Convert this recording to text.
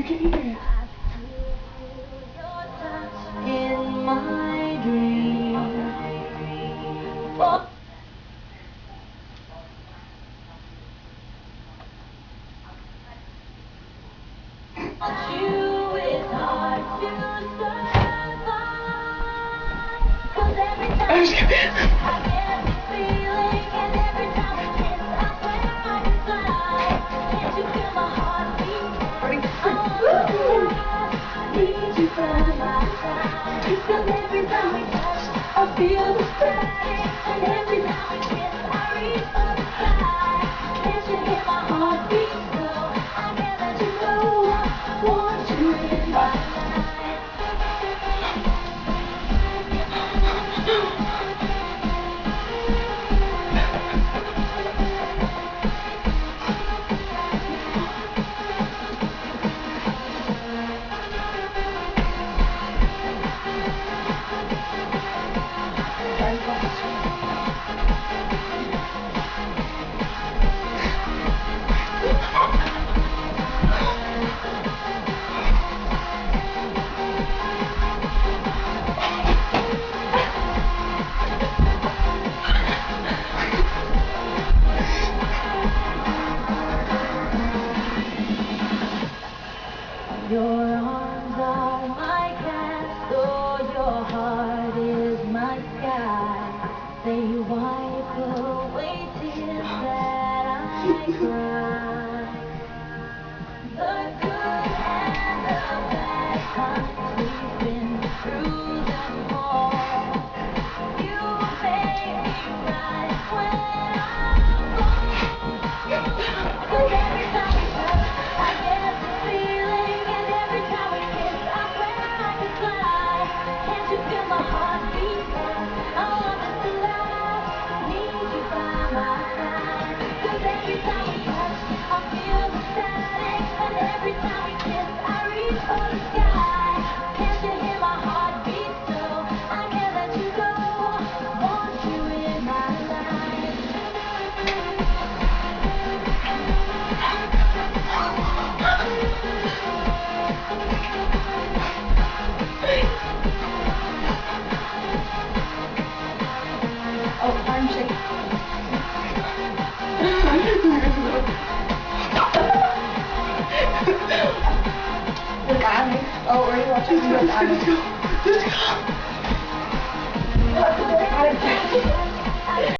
can hear it. In my dream. Oh. You, it's hard to survive. 'Cause every time I get this feeling, and every time we kiss, I swear I can fly. Can't you feel my heartbeat? I need you by my side. Because every time we touch, I feel the static. And every time we kiss, I reach for the sky. Can't you hear my heartbeat? So I can't let you go. I want you in my life. Your arms are my castle, your heart is my sky. They wipe away tears that I cry. The good and the bad times, we've been through them all. You make me rise when I fall. 'Cause every time we touch, I get this feeling, and every time we kiss, I swear I can fly. Can't you feel my heartbeat? I want this to last. Need you by my side. 'Cause every time we touch, I feel the static, and every time we kiss, I reach for the sky. Can't you hear my heartbeat? So I can't let you go. Want you in my life. Oh, arm shake. Look at me. Oh, are you watching? Let's go. Let's go.